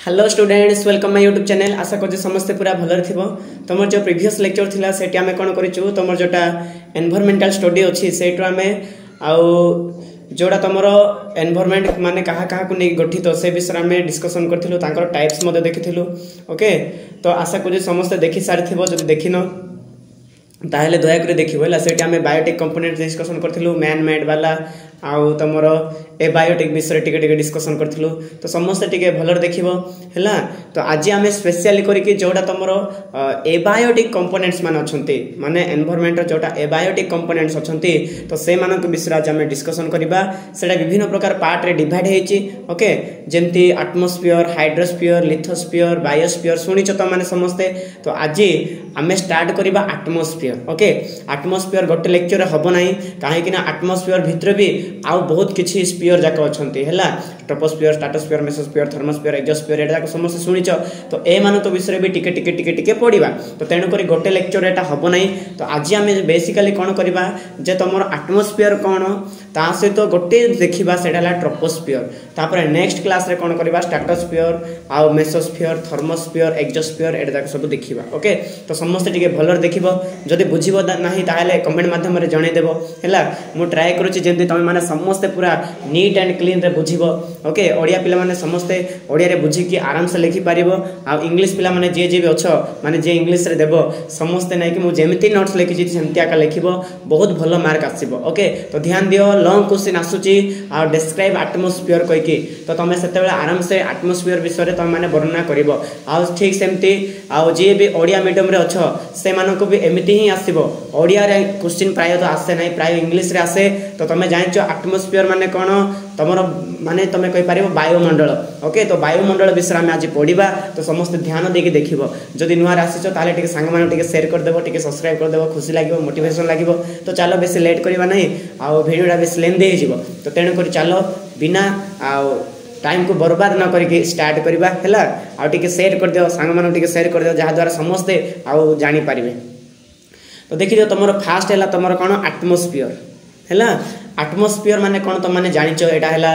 Hello students welcome my YouTube channel. आशा कर समस्ते पूरा भलर थी। तुम जो प्रीवियस लेक्चर थिला सेठी आमे कोन करिचु तुम जोटा एनवायरमेंटल स्टडी अछि सेठु आमे आउ जोड़ा तुमरो एनवायरमेंट माने कहा कहा को नै गठित से विषय आमे डिस्कशन करथिलु तांकर टाइप्स मध्ये देखिथिलु। ओके तो आशा कर समस्ते देखि सारि थिबो। जदि देखिनो ताहेले दया करे देखिबो हला। सेठी आमे बायोटेक कंपोनेंट डिस्कशन करथिलु मैन मेड वाला आउ तुमरो ए बायोटेक विषय टिके टिके डिस्कशन करथिलु। तो समस्त टिके भलर देखिबो हला। तो आज आमे स्पेशली करिकि जोडा तुमरो ए बायोटेक कंपोनेंट्स मान अछंती माने एनवायरमेंट जोटा ए बायोटेक कंपोनेंट्स अछंती तो से मानक विषय आज आमे डिस्कशन करिबा। सेडा विभिन्न प्रकार पार्ट रे डिवाइड हेची। ओके जेंती एटमॉस्फेयर हाइड्रोस्फीयर लिथोस्फीयर बायोस्फीयर सुनिचो त माने समस्ते। तो आज आमे स्टार्ट करिबा एटमॉस्फेयर। ओके एटमॉस्फेयर गोटे लेक्चर हबो नाही काहे कि ना एटमॉस्फेयर भितर भी आउ बहुत किछि स्फीयर जाक अछंती हला। Troposphere stratosphere mesosphere thermosphere exosphere एटा जाक समस्त सुनिचो। तो ए मान तो विषय भी टिके टिके टिके टिके पढिबा। तो तेनु करी गोटे लेक्चर एटा हबो नाही। तो आज आमे बेसिकली कोन करिबा जे तमर एटमॉस्फेयर कोन ता से तो गोटे देखिबा सेडाला ट्रोपोस्फीयर। तापर नेक्स्ट क्लास रे कोन करिबा स्ट्रेटोस्फीयर आउ मेसोस्फीयर थर्मोस्फीयर एक्सोस्फीयर एटा जाक सब देखिबा। ओके तो समस्त टिके भलर देखिबो। जदि बुझिबो नाही ताहाले कमेंट माध्यम रे जणे देबो हला। मु ट्राई करूची जेंति तमे माने समस्त पूरा नीट एंड क्लीन रे बुझिबो। ओके ओडिया पिला माने समस्ते ओडिया रे बुझी कि आराम से लिखि पारिबो। आ इंग्लिश पिला माने जे जे भी अछो माने जे इंग्लिश रे देबो समस्ते नै कि मु जेमिति नोट्स लिखि सेमति आका लिखिबो बहुत भलो मार्क आसीबो। ओके तो ध्यान दियो लॉन्ग क्वेश्चन आसुची आ डिस्क्राइब एटमॉस्फेयर कहि कि तो तमे सेते बेला आराम से एटमॉस्फेयर विषय रे तमे माने वर्णना करिवो। आ ठीक सेमति आ जे भी ओडिया मीडियम रे अछो से मानको भी एमिति ही आसीबो। ओडिया रे क्वेश्चन प्राय तो आसे नै प्राय इंग्लिश रे आसे। तो तमे जानिचो एटमॉस्फेयर माने कोन तमरो माने तमे कहि पारिबो वायुमंडल। ओके तो वायुमंडल विषय में आज पढ़िबा। तो समस्त ध्यान देके देखिबो। जदि नुआ आसीचो ताले टिके संग माने टिके शेयर कर देबो टिके सब्सक्राइब कर देबो खुशी लागिबो मोटिवेशन लागिबो। तो चलो बेसी लेट करबा नै आ वीडियोटा बेसी लेंदी हे जिवो। तो तेनु करी चलो बिना आ टाइम को बर्बाद न करके स्टार्ट करबा हला। आ टिके शेयर कर दियो संग माने टिके शेयर कर दियो जहा द्वारा समस्त आ जानि पारिबे। तो देखि दियो तमरो फास्ट हला तमरो कोन एटमॉस्फेयर हला। एटमॉस्फेयर माने कोन त माने जानिचो एटा हला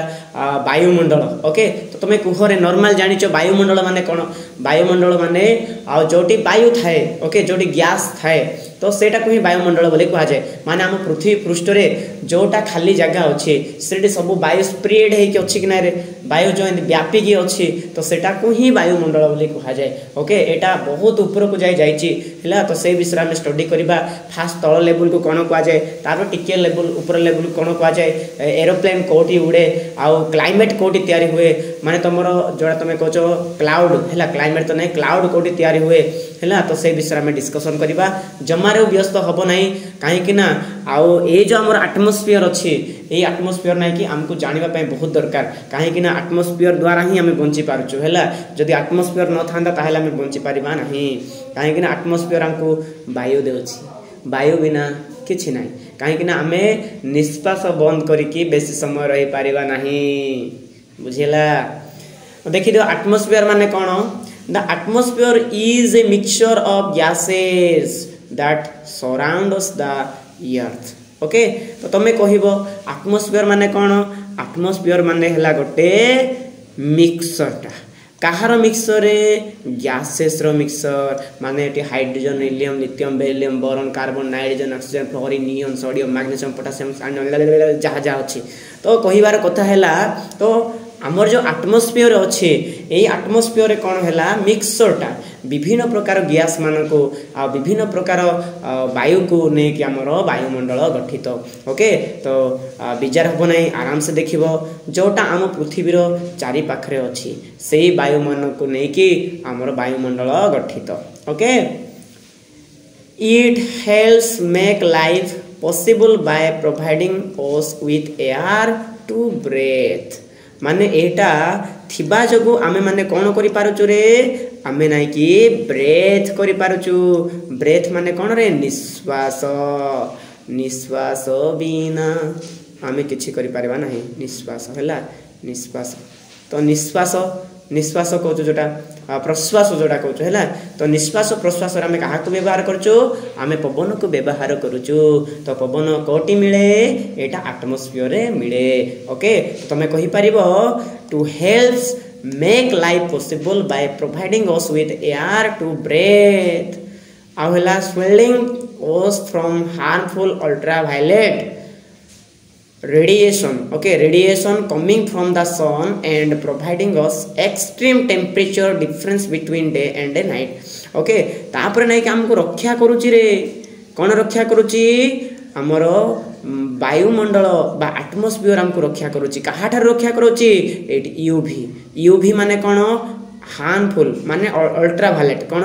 वायुमंडल। ओके तो तमे कुहरे नॉर्मल जानिचो वायुमंडल माने कोन वायुमंडल माने आ जोटी वायु थाए। ओके जोटी गैस थाए तो सेटा को ही वायुमंडल बोले कहा जाए। माने हम पृथ्वी पृष्ठ रे जोटा खाली जगह अछि सेठी सब वायु स्प्रेड हे कि अछि कि ना रे वायु जो व्यापी की अछि तो सेटा को ही वायुमंडल बोले कहा जाए। ओके एटा बहुत ऊपर को जाई जाईची हला। तो से विषय में स्टडी करबा। फास्ट तळ लेवल को कोन कहा जाए तारो टिके लेवल ऊपर लेवल कोन कहा जाए एरोप्लेन कोठी उड़े आ क्लाइमेट कोठी तयारी हुए माने तमरो जोड़ा तमे कहचो क्लाउड हला क्लाइमेट तो नै क्लाउड कोठी तयारी हुए हला। तो से विषय में डिस्कशन करबा। जमारे व्यस्त हबो नै काहे कि ना आउ ए जो हमर एटमॉस्फेयर अछि ए एटमॉस्फेयर नै कि हमको जानिबा पय बहुत दरकार काहे कि ना एटमॉस्फेयर द्वारा ही हम बंची पारुछु हला। जदि एटमॉस्फेयर न थांदा ताहेला हम बंची पारिबा नाही काहे कि ना एटमॉस्फेयर हमको वायु देउछि वायु बिना किछि नै काहे कि ना हमें निश्वास बंद करिकि बेसी समय रहि पारिबा नाही बुझिला। देखि दियो एटमॉस्फेयर माने कोन the atmosphere is a mixture of gases that surrounds the earth। Okay तो तमे कहिबो एटमॉस्फेयर माने कोन एटमॉस्फेयर माने हला गोटे मिक्सचरटा काहार मिक्सचर रे गैसेस रो मिक्सचर माने eighty hydrogen helium lithium beryllium boron carbon nitrogen oxygen fluorine neon sodium magnesium potassium जहा जहा अछि। तो कहिबार कथा हला तो हमर जो एटमॉस्फेयर अछि ए एटमॉस्फेयर कोन हला मिक्सचरटा विभिन्न प्रकार गैस मानको आ विभिन्न प्रकार वायु को ने कि हमर वायुमंडल गठित। ओके तो बिजार हबो नै आराम से देखिबो जोटा हम पृथ्वी रो चारि पाखरे अछि सेही वायु मानको ने कि हमर वायुमंडल गठित। Okay it helps make life possible by providing us with air to breathe. माने एटा थिबा जगु आमे माने कोन करि पारुचु रे आमे नै कि ब्रेथ करि पारुचु। ब्रेथ माने कोन रे निश्वास निश्वास बिना आमे किछि करि पारबा नाही निश्वास हला निश्वास। तो निश्वास निश्वास कहचो जोटा प्रश्वास जोटा कहचो हला। तो निश्वास प्रश्वास रे आमे काहा को व्यवहार करचो आमे पवन को व्यवहार करूचो। तो पवन कोटी मिले एटा एटमॉस्फेयर रे मिले। ओके तमे कहि परिबो to helps make life possible by providing us with air to breathe आउ हला swelling us from harmful ultraviolet radiation, okay, radiation coming from the sun and providing us extreme temperature difference between day and night, okay. तापर नहीं कि हमको रक्षा करूची रे कौन रक्षा करूची हमर वायुमंडल बा एटमॉस्फेयर हमको रक्षा करूची कहाठार रक्षा करूची एट यूवी यूवी माने कौन हार्मफुल माने अल्ट्रावायलेट कौन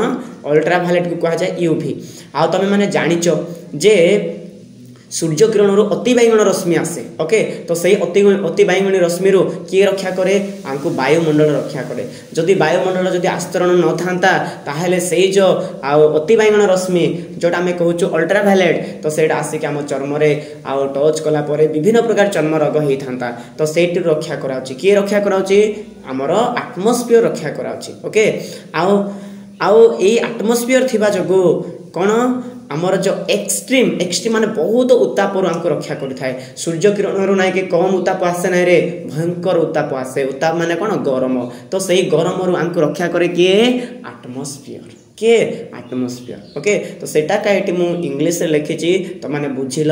अल्ट्रावायलेट को कहा जाए यूवी आ तमे माने जानिचो जे सूर्य किरण अति बैगुण रश्मि आसे, ओके। तो सही अति बैगुणी रश्मि किए रक्षा करे आमको वायुमंडल रक्षा करे जदि वायुमंडल जदि आस्तरण न था ताहले से जो अति बैगुण रश्मि जोटा आम कहूँ अल्ट्रावायलेट तो सेटा आसिक आम चर्म आउ टच कला विभिन्न प्रकार चर्म रोग होता तो से रक्षा कराउछि किए रक्षा कराउछि आमर आटमॉस्फेयर रक्षा कराउछि, ओके। आउ आटमॉस्फेयर थिबा जगो कौन आमर जो एक्सट्रीम एक्सट्रीम माने बहुत उत्ताप हमको रक्षा करें सूर्य किरण ना कि कम उत्ताप आसे ना रे भयंकर उत्ताप आसे उत्ताप माने कौन गरम तो सही गरम हमको रक्षा करे किए आटमॉस्फेयर किए आटमॉस्फेयर, ओके। तो सेटा कहीं मु इंग्लिश रे लिखी तो माने बुझिल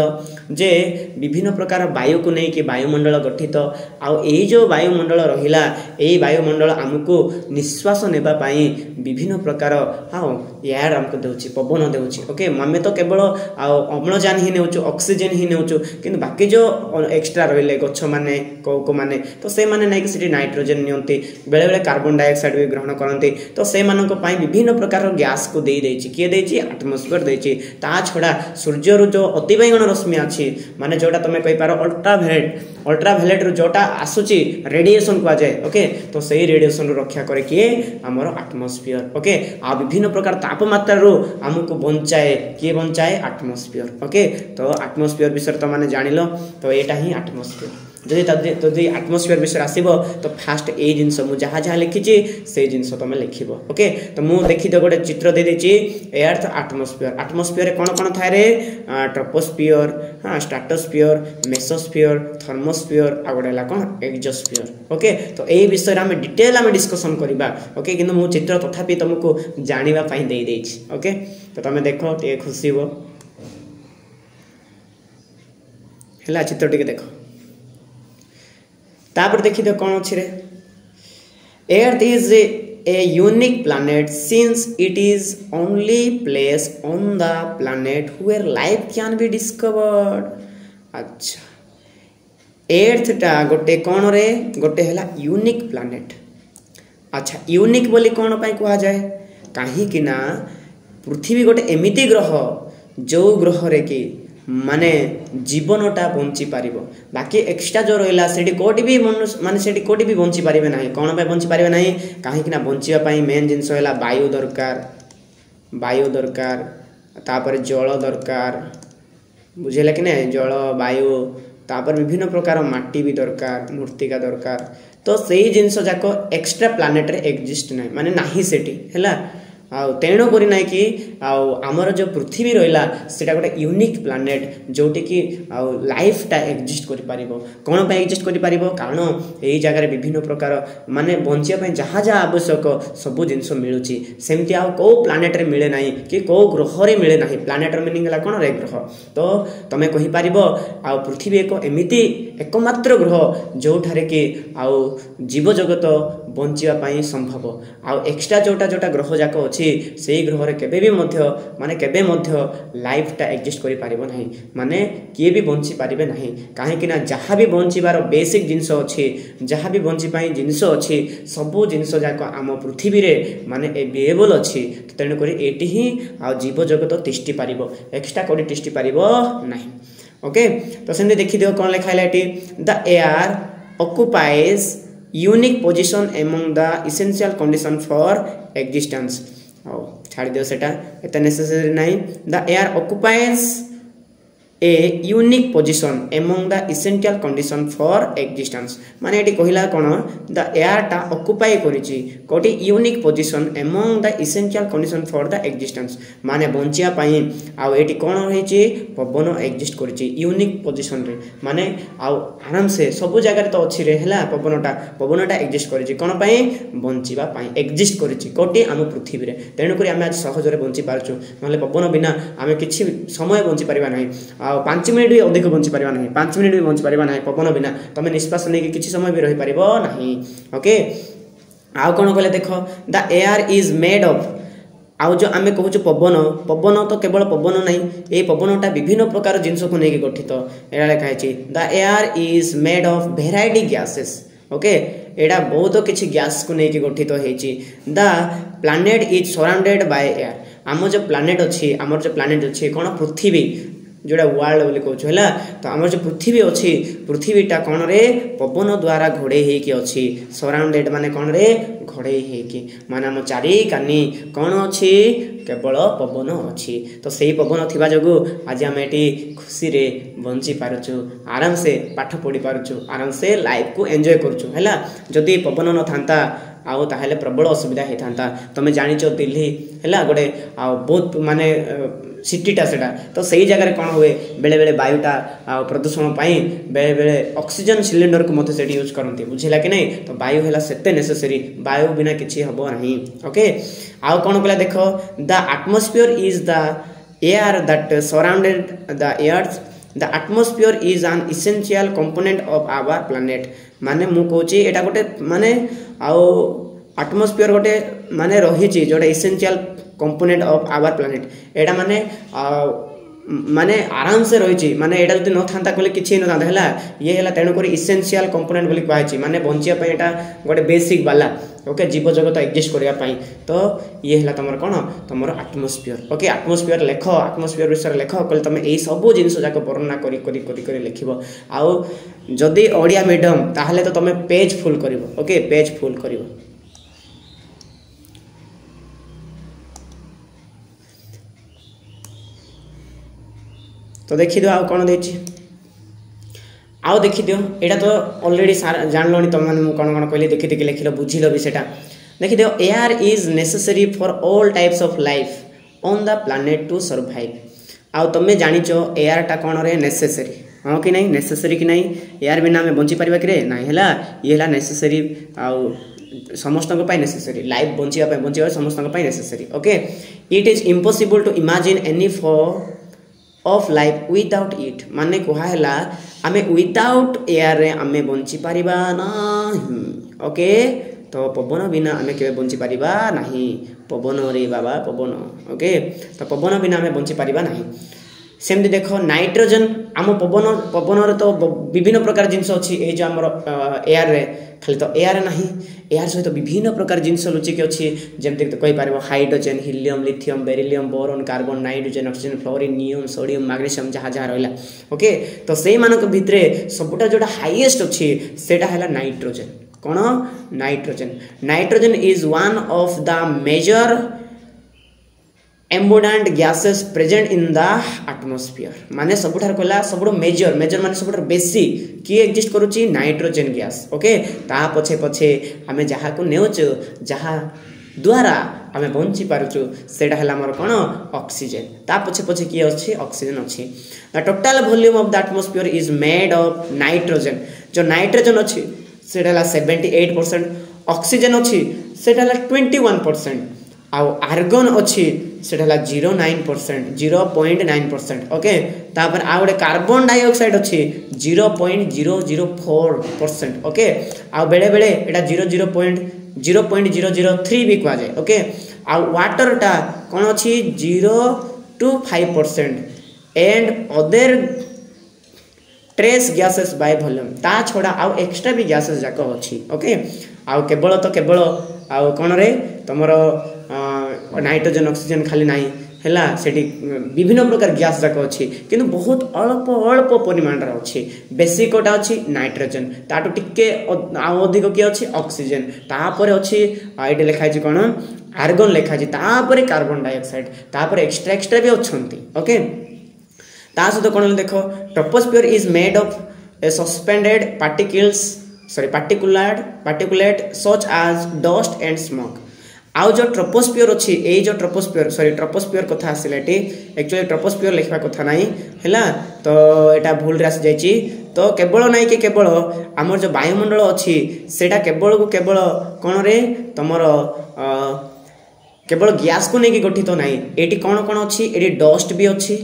जे विभिन्न प्रकार वायु को नहीं कि वायुमंडल गठित आउ जो वायुमंडल रहिला एई वायुमंडल आमको निश्वास नेबा पाई विभिन्न प्रकार हाँ एयर आमको देउछि पवन देउछि, ओके। आमे तो केवल अम्लजान ही नेउछु ऑक्सीजन ही नेउछु किंतु बाकी जो एक्स्ट्रा रहिले गछ माने को माने तो से माने नै कि सिटी नाइट्रोजन नियंती बेले बेले कार्बन डाइऑक्साइड भी ग्रहण करंती तो से मानको पाई विभिन्न प्रकार गैस को दे देछि किए देछि एटमॉस्फेयर देछि ता छडा सूर्य रो जो अति बैगुण रश्मि अछि माने जोटा तमे कहि पारो अल्ट्रावायलेट रो जोटा आसुची रेडिएशन को जाए, ओके। तो सही रेडिएशन रो रक्षा करे किए हमर एटमॉस्फेयर, ओके। आ विभिन्न प्रकार तापमात्रा रो हमको बंचाए किए बंचाए एटमॉस्फेयर, ओके। तो एटमॉस्फेयर विषय तो माने जानिलो तो एटा ही एटमॉस्फेयर जदि एटमॉस्फेयर विषय आसीबो तो फास्ट ए जिंस मु जहाँ जहाँ लिखी से जिंस तुम लिखिबो, ओके। तो मु देखि तो गोटे चित्र दे देछि अर्थ एटमॉस्फेयर एटमॉस्फेयर रे कोन थाए रे ट्रोपोस्फियर हाँ स्ट्रेटोस्फियर मेसोस्फियर थर्मोस्फियर आ गोटेला कोन एक्सोस्फियर, ओके। तो ए विषय आम डिटेल आम डिस्कशन करबा, ओके। किंतु मु चित्र तथापि तुमको जानिबा पई दे देछि, ओके। तो तुम देखो टे खुशी हो हला चित्र टिके देखो तापर देखी तो कौन अच्छे earth is a unique planet since it is only place on the planet where life can be discovered. अच्छा अर्थ टा गोटे कौन रे गोटे है यूनिक प्लानेट। अच्छा यूनिक बोली कौन पाई कहा जाए कहीं कि ना पृथ्वी गोटे एमिती ग्रह जो ग्रह रे कि माने जीवनटा बंची पारिबो बाकी एक्स्ट्रा जो रहिला सेठी कोटी भी माने सेठी कोटी भी बंची पारिबे नाही कोन पे बंची पारिबे नाही काहे कि ना बंचिया पई मेन जिंस होला वायु दरकार तापर जल दरकार बुझेला कि ना जल वायु तापर विभिन्न प्रकार माटी भी दरकार मूर्तिका दरकार तो सही जिंस जाको एक्स्ट्रा प्लानेट रे एग्जिस्ट नाही माने नाही सेठी हैला तेणु करी ना कि आमर जो पृथ्वी रहा सेटा गोटे यूनिक प्लानेट जोटी कि लाइफटा एक्जिस्ट कर पारिबो कौन पे एक्जिस्ट कर पारिबो कारण यही जगह विभिन्न प्रकार माने बंचिया जहाँ जहाँ आवश्यक सब जिनस मिलूची सेमती कौ प्लानेट रे मिले नाही कि कौ ग्रह रे मिले नाही प्लानेट मीनिंग है कौन रे ग्रह तो तुम कहि पारिबो पृथ्वी एक एमिति एकमात्र ग्रह जो ठारे कि जीव जगत बंचिया पाई संभव एक्स्ट्रा जोटा जोटा ग्रह जाक अच्छी से ग्रह रे केबे भी मध्य माने केबे मध्य लाइफटा एक्जिस्ट करि पारिबो नाही माने किए भी बंची पारिबे नाही काहे कि ना जहाँ भी बंचिबार बेसिक जिनस अच्छी जहाँ भी बंची पाई जिनस अच्छी सबू जिनस जाक आम पृथ्वी रे माने एवेलेबल अच्छी तेणु करी एटी ही जीव जगत तिष्टि पारिबो एक्स्ट्रा कोडी तिष्टि पारिबो नाही ओके। तो सेंदे देखि दियो कोन लेखा हैला eighty the air occupies unique position among the essential condition for existence छाड़ दियो सेटा एत नेसेसरी नहीं the air occupies a unique position among the essential condition for existence माने एटी कहिला कोन द एयर टा ऑक्युपाई करिछि कोटी unique position among the essential condition for the existence माने बंचिया पई आ एटी कोन होइछि पवन एक्जिस्ट करिछि यूनिक पोजिशन रे माने आ आराम से सब जगह तो अछि रे हला पवनटा एक्जिस्ट करिछि कोन पई बंचिबा पई एक्जिस्ट करिछि कोटी हम पृथ्वी रे तेनु करी हम आज सहज रे बंची पारछु नले पवन बिना हम किछि समय बंची परिबा नाही 5 मिनिट भी अधिक बंची परिबा नहीं 5 मिनिट भी बंची परिबा नहीं पवन बिना तमे निष्पास नहीं किछि समय भी रही परिबो नहीं ओके आ कोन कहले देखो the air is made of आउ जो आमे कहूछु पवन तो केवल पवन नहीं ए पवनटा विभिन्न प्रकार जिंस को नेकी गठित एडा लिखा है the air is made of variety gases okay एडा बहुत किछि गैस को नेकी गठित हेछि the planet is surrounded by air आम जो प्लैनेट अछि हमर जो प्लैनेट अछि कोन पृथ्वी जोड़ा वर्ल्ड बोली कहूँ है तो आम जो पृथ्वी अच्छी पृथ्वीटा कौन रे पवन द्वारा घोड़े होती सराउंडेड माने कौन रे घोड़े होने आम चारि कानी कौन अच्छी केवल पवन अच्छी तो सही पवन थिबा जगु आज आम ये खुशी रे बंची पारुचु आराम से पाठ पढ़ी पारुचु आराम से लाइफ को एंजॉय करुचु है जदि पवन न था आउ ताहेले प्रबल असुविधा होता तुम जानिच दिल्ली है गोटे बहुत माने सिटीटा सेटा तो सही जगह कौन हुए बेले बेले वायुटा प्रदूषण बेले बेले ऑक्सीजन सिलिंडर को मत यूज करते बुझेगा कि नहीं तो वायु है सेते नेसेसरी वायु बिना किसी हम ना ओके आउ कौन कहला देख the atmosphere is the air that surrounded the earth the atmosphere is an essential component of our planet माने मु कहूची एटा गोटे माने आउ एटमॉस्फेयर गोटे माने रही जोटा essential component of our planet एटा माने आराम से रही माने एटा जदि न थांता कहले किछि न थांता हला ये हला तेणु करी इसेंशियल कंपोनेंट बोली कहै माने बंचिया पय एटा गोटे बेसिक वाला ओके जीव जगत एक्जिस्ट करिया पय तो ये हला तमर कोन तमर एटमॉस्फेयर ओके एटमॉस्फेयर लेख एटमॉस्फेयर विषय लेख कहले तमे एई सब जिंस जाक वर्णना करी करी करी करी लिखिबो आउ जदि ओडिया मीडियम ताहले तो तमे पेज फुल करिवो ओके पेज फुल करिवो तो देखी दियो आउ कौन देछि आउ देखी दियो एटा तो ऑलरेडी जान लोनी तुम माने कौन कौन कहली देखि देखि लिखिलो बुझिलो भी सेटा देखि दियो air is necessary for all types of life on the planet to survive आउ तुम जानिचो एयर टा कौन रे नेसेसरी हाँ कि नहीं नेसेसरी कि नहीं एयर बिना हमें बंची पारिबा कि रे नहीं हला ये हला नेसेसरी आउ समस्त नेसेसरी लाइफ बंचिया समस्त necessary okay it is impossible to imagine any form of life without it माने कहला आमे विदाउट एयर रे आमे बंची पारिबा नाही ओके तो पवन बिना आमे केबे बंची पारिबा नाही पवन रे बाबा पवन ओके तो पवन बिना आमे बंची पारिबा नाही सेमती देख नाइट्रोजन आम पवन रे तो विभिन्न प्रकार जिनस अच्छी ये जो आमर एयर रे खाली तो एयर नहीं एयर सहित विभिन्न प्रकार जिनस लुचिक अच्छी जमती तो कहीपर hydrogen helium lithium beryllium boron carbon nitrogen oxygen fluorine neon sodium magnesium जहाँ जहाँ रहा ओके तो से भितर सबुटा जोटा हाईएस्ट अच्छी सेटा है नाइट्रोजेन कौन nitrogen is one of the major abundant gases present in the atmosphere माने सबुठार कहला सबुठ मेजर माने सबुठार बेसी की एक्जिस्ट करूची नाइट्रोजेन गैस ओके ता पछे पछे आमे जहा को नेउचो जहा द्वारा आमे बंची पारुचु सेटा हला हमर कोन ऑक्सीजन ता पछे पछे की अछि ऑक्सीजन अछि the total volume of the atmosphere is made of nitrogen जो नाइट्रोजन अछि सेटा हला 78% ऑक्सीजन अछि सेटा हला 21% आउ आर्गन अच्छी से 0.9% ओके तापर आ गोटे कार्बन डाइऑक्साइड अच्छी 0.004% ओके आ बेले बेले एटा 0.003 भी कह जाए ओके आ वाटर टा कौन अच्छी 0 to 5% and other trace gases by volume ता छोड़ा आउ एक्स्ट्रा भी गैसेस जाक अच्छी ओके आउ केवल तो केवल आउ कौन रे तुमर नाइट्रोजन ऑक्सीजन खाली नहीं है सेठी विभिन्न प्रकार गैस जाक अच्छी किंतु बहुत अल्प अल्प परिमाण अच्छी बेसिक कोटा अच्छी नाइट्रोजन ताटू टिके अधिक किए अच्छी ऑक्सीजन तापर अच्छी ये लिखाई कौन आर्गन लिखाई तापर कार्बन डाइऑक्साइड तापर एक्स्ट्रा भी अच्छी ओके ता सहित कौन देख troposphere is made of suspended particulate such as dust and smoke. आउ जो ट्रोपोस्फियर अच्छी ये जो ट्रोपोस्फियर कथा आसला एक्चुअली ट्रोपोस्फियर लिखा कथा नहीं है तो यहाँ भूल रे आसी जाइए। तो केवल नहीं कि केवल आमर जो वायुमंडल अच्छी सेटा केवल को केवल कौन रे तुमर केवल गैस को लेकिन गठित तो नहीं ये कौन कौन अच्छी ये डस्ट भी अच्छी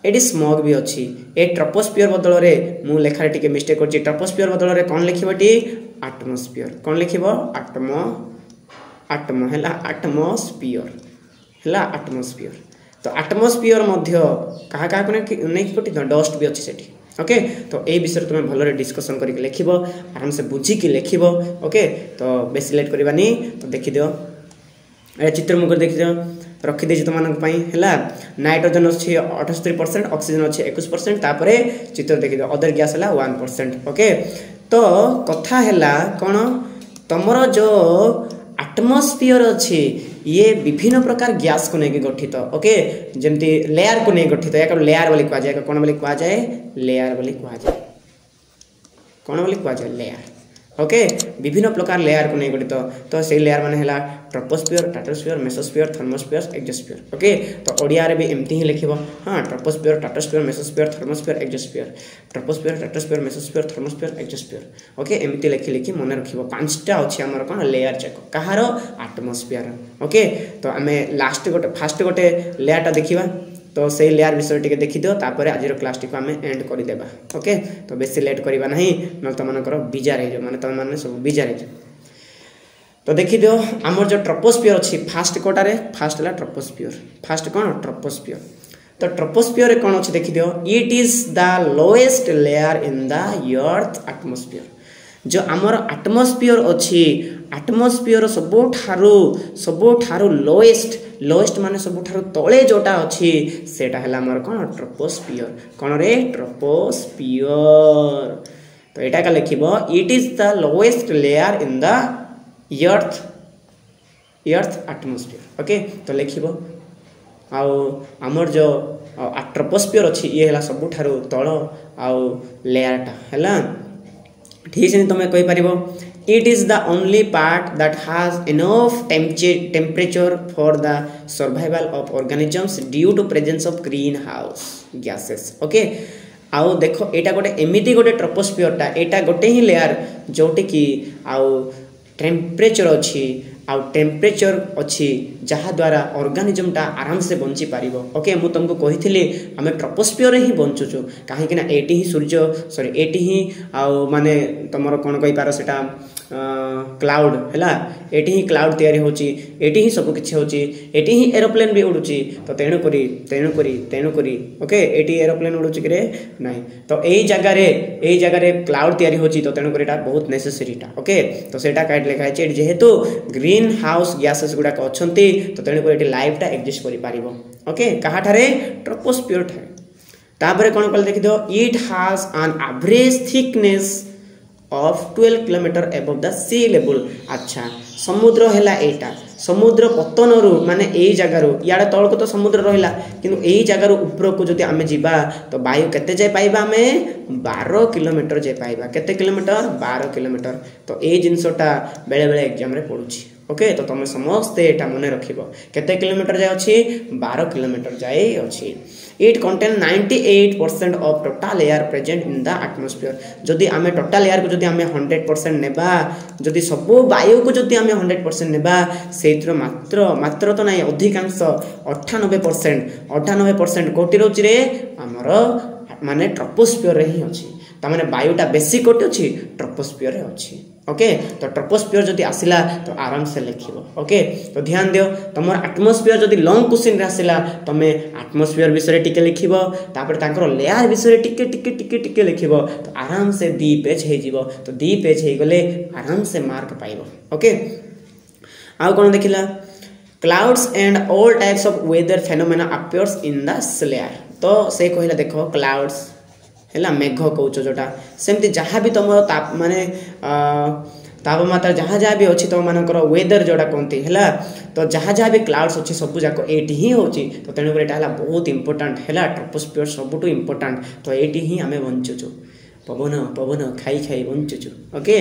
ये स्मॉग भी अच्छी। ये ट्रोपोस्फियर बदल में मु लेखार टिके मिस्टेक कर ट्रोपोस्फियर बदल में कौन लिखी आटमोस्फियर कौन लिख आटम है आटमोस्फियर। तो आटमोस्फियर क्या क्या नहीं गठित डस्ट भी अच्छी सेठी। ओके तो ये विषय तुम भल डिस्कसन करके लिख आराम से बुझिकी लिख। ओके तो बेसी लेट करवानी तो देखीद ए चित्र मुझे देखी रखीदे तुम है नाइट्रोजन अच्छी 68%, ऑक्सीजन अच्छी 21%, तापर चित्र देखी अदर गैस है 1%। ओके तो कथा है कौन तुमर जो आटमोस्फियर अच्छी ये विभिन्न प्रकार गैस को लेकिन गठित। ओके जमती लेयर को नहीं गठित या लेयर बोली कहुए कौन बोली कहुए लेयर बोली कहुए कौन बोली कहुए लेयर। ओके विभिन्न प्रकार लेयर को नहीं गठित तो से लेयर माने है troposphere stratosphere mesosphere thermosphere exosphere. Okay तो ओडिया रे भी एमती ही लिखिबो हाँ troposphere stratosphere mesosphere thermosphere exosphere troposphere stratosphere mesosphere thermosphere exosphere. Okay एमती लिखि लिखि मन रखिबो पांचटा अछि हमर कोन लेयर चेक कहार आटमोस्फियर। ओके तो आमे लास्ट गोटे फास्ट गोटे लेयरटा देखिबा तो से लेयर विषय टिके देखि दियो तापर आज क्लास टी को आमे एंड कर देबा। ओके तो बेसी लेट करबा नहीं न तो मानकर बिजार हे जो माने तुम माने सब बिजार हे। तो देखि दियो हमर जो ट्रोपोस्फियर अछि फास्ट कोटारे फास्ट ला ट्रोपोस्फियर फास्ट कोन ट्रोपोस्फियर। तो ट्रोपोस्फियर कोन अछि देखि दियो it is the lowest layer in the earth atmosphere. जो आमर आटमोस्फियर अच्छी आटमोस्फियर सबुठारु लोएस्ट माने सबुठारु तले जोटा अच्छी सेटा है आमर कौन ट्रोपोस्फियर कौन रे ट्रोपोस्फियर। तो यहाँ का लिखिबो it is the lowest layer in the earth atmosphere. Okay तो लिखिबो आउ आमर जो ट्रोपोस्फियर अच्छी ये है सबुठारु तल आउ लेयरटा है ठीक से तुम कही पार it is the only part that has enough temperature for the survival of organisms due to presence of greenhouse gases. Okay आउ देखो एटा गोटे एमिति गोटे ट्रोपोस्फियरटा एटा गोटे ही लेयर जोटी की आउ टेम्परेचर अच्छी आउ टेम्परेचर अच्छी जहाँ द्वारा ऑर्गेनिजमटा आराम से बंची पारिबो। ओके मु तुमको कही आम ट्रोपोस्फियर ही बंचुचु कहीं एटी ही सूर्य सॉरी एटी ही आउ माने तुम कौन कही पार सेटा क्लाउड है एटी ही क्लाउड तैयारी होची एटी ही सब किछि होची एटी ही एरोप्लेन भी उड़ुची। तो तेणुकरी ओके एटी एरोप्लेन उड़ुची कि नहीं तो यही जगह रे क्लाउड तैयारी होची तो तेणुकरी बहुत नेसेसरीटा। ओके तो सेटा काट लिखा है जेहेतु ग्रीन हाउस गैसेस गुड़ाक अच्छी तो तेणुकरी लाइफटा एक्जिस्ट करि पारिबो। ओके कहाठारे ट्रोपोस्फियर ठारे तापर कौन कल देखि दो it has an average thickness of 12 kilometre above the sea level. अच्छा समुद्र है एटा समुद्र पतन रू माने यही जगार इे तौक तो समुद्र रहा कि यही जगार ऊपर को जब आम जा तो वायु केते जाए पाइबा आमे 12 किलोमीटर जाए पाइबा केते किलोमीटर 12 किलोमीटर। तो ये जिनसटा बेले बेले एग्जाम रे पड़ुछि। ओके तो तुम समस्ते एटा मन रखिबो केते किलोमीटर जाए अच्छी 12 किलोमीटर जाए अच्छी। It contain 98% of total air present in the atmosphere. जदि आमे टोटल एयर को जदि आमे 100% नेबा जदि सब वायु को जदि आमे 100% नेबा सेतिर मात्र तो नहीं अधिकांश 98% कोटी रोची रे हमर माने ट्रोपोस्फियर रे ही अछि तामाने वायुटा बेसी कोटी अछि ट्रोपोस्फियर रे अछि। ओके तो ट्रोपोस्फियर जदि आसिला तो आराम से लिखिबो। ओके तो ध्यान दियो तुम एटमॉस्फियर जदि लॉन्ग क्वेश्चन रे आसिला तमे एटमॉस्फियर विषय टिके लिखिबो तापर तांकर लेयर विषय टिके लिखिबो तो आराम से 2 पेज हे जिवो। तो 2 पेज हे गले आराम से मार्क पाइबो। ओके आउ कोन देखिला clouds and all types of weather phenomena appears in the layer. तो से कहला देखो क्लाउड्स है मेघ कौच जोटा सेमती जहाँ भी तुम ताप माने तापमात्रा जहाँ जहाँ भी अच्छी तुम मानकर वेदर जोड़ा कहते है तो जहाँ जहाँ भी क्लाउड्स अच्छी सब जाक ये ही हो तो तेणुक यहाँ बहुत इंपोर्टाट है ट्रोपोस्फियर सबुठ इंपोर्टाट तो ये ही आम बंचुचु पवन पवन खाई खाई बंचुचु ओके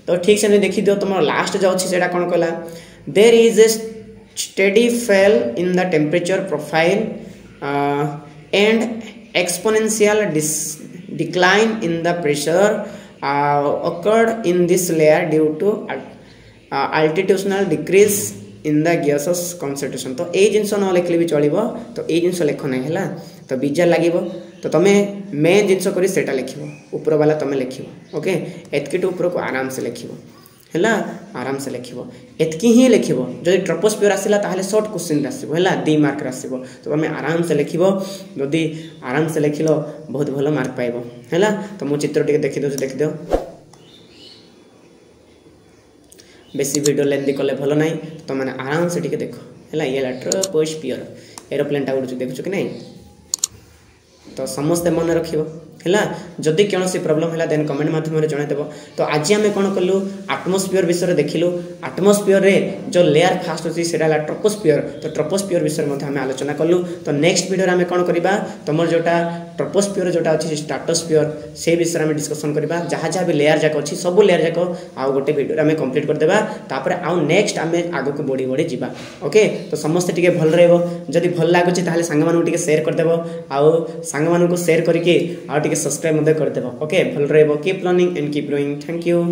तो ठीक से देखी दियो तुम लास्ट जो अच्छी से कौन कहला there is a steady fall in the temperature profile and exponential decline in the pressure occurred in this layer due to altitudinal decrease in the gaseous concentration तो ये जिनस न लिखले भी चलो तो ये जिनस लिख ना है तो बिजार लगे तो तुम्हें मेन जिनस कर सेटा लिख ऊपर वाला तुम्हें लिख ओके एतकी ऊपर को आराम से लिख है आराम से लिख एतकी ही लिख जदि ट्रोपोस्फियर आसला ताहले शॉर्ट क्वेश्चन आसो है 2 मार्क आसो तो तुम आराम से लिख जदि आराम से लिखल बहुत भल मार्क पाइब है तो मो चित्र टी देखी दूसरी देखी दो बेसी वीडियो लेंदी कले भल ना तो मैंने आराम से टी देख है ये ट्रोपोस्फियर एरोप्लेन टा उड़ू देखु कि नहीं तो समस्ते मन रख है जदि कौन सी प्रोब्लेम है देन कमेंट माध्यम जनईदेव तो आज आम कौन कलु आटमोस्फियर विषय देखिलु आटमोस्फियर रे जो लेयर फास्ट अच्छी से ट्रोपोस्फियर तो ट्रोपोस्फियर विषय में आलोचना कलु तो नेक्स्ट वीडियो आम कौन करवा तुम जोटा ट्रोपोस्फियर जोटा अच्छी स्ट्राटोस्फियर से विषय में डिस्कसन करवा जहाँ जहाँ भी लेयर जाक अच्छी सब लेयर जाक आउ गोटे वीडियो आम कंप्लीट करदेवा तापर आउ नेक्स्ट आम आग को बढ़ी बढ़ी जा ओके तो समस्ते टिके भल रही भल लगुच सांग मानू शेयर करदेव आउ सांग मानू शेयर करके आउ सब्सक्राइब करदेव ओके भल रही keep learning and keep growing thank you.